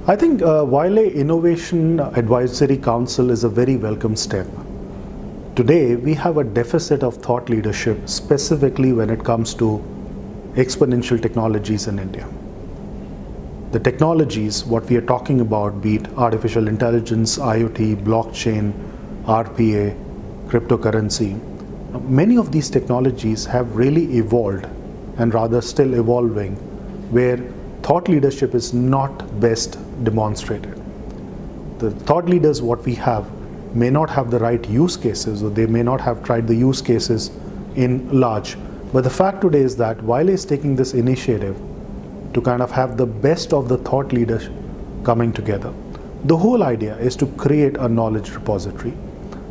I think while a Innovation Advisory Council is a very welcome step, today we have a deficit of thought leadership, specifically when it comes to exponential technologies in India. The technologies, what we are talking about, be it artificial intelligence, IoT, blockchain, RPA, cryptocurrency, many of these technologies have really evolved and rather still evolving, where thought leadership is not best demonstrated. The thought leaders what we have may not have the right use cases, or they may not have tried the use cases in large. But the fact today is that Wiley is taking this initiative to kind of have the best of the thought leaders coming together. The whole idea is to create a knowledge repository.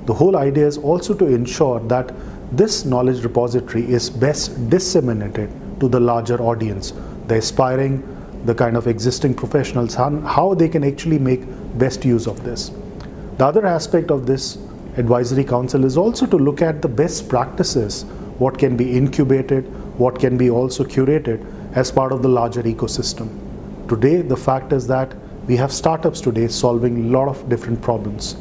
The whole idea is also to ensure that this knowledge repository is best disseminated to the larger audience, the aspiring, the kind of existing professionals, how they can actually make best use of this. The other aspect of this advisory council is also to look at the best practices, what can be incubated, what can be also curated as part of the larger ecosystem. Today, the fact is that we have startups today solving a lot of different problems.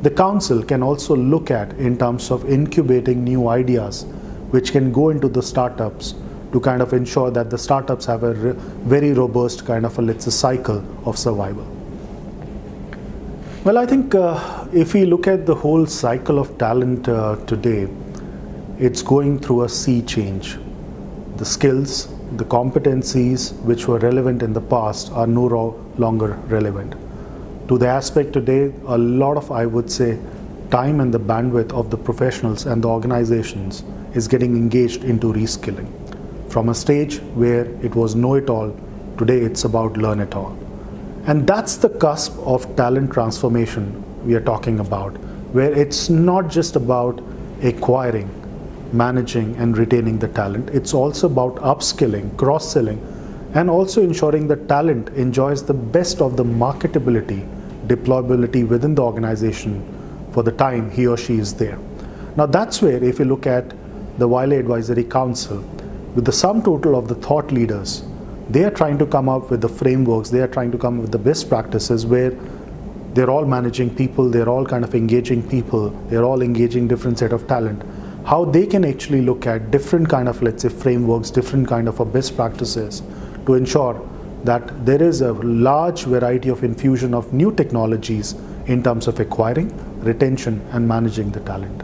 The council can also look at in terms of incubating new ideas which can go into the startups to kind of ensure that the startups have a very robust kind of a cycle of survival. Well, I think if we look at the whole cycle of talent today, it's going through a sea change. The skills, the competencies which were relevant in the past are no longer relevant. To the aspect today, a lot of, I would say, time and the bandwidth of the professionals and the organizations is getting engaged into reskilling. From a stage where it was know-it-all, today it's about learn-it-all. And that's the cusp of talent transformation we are talking about, where it's not just about acquiring, managing and retaining the talent. It's also about upskilling, cross-selling, and also ensuring that talent enjoys the best of the marketability, deployability within the organization for the time he or she is there. Now that's where, if you look at the Wiley Advisory Council, with the sum total of the thought leaders, they are trying to come up with the frameworks, they are trying to come up with the best practices where they're all managing people, they're all kind of engaging people, they're all engaging different set of talent. How they can actually look at different kind of, let's say, frameworks, different kind of best practices to ensure that there is a large variety of infusion of new technologies in terms of acquiring, retention and managing the talent.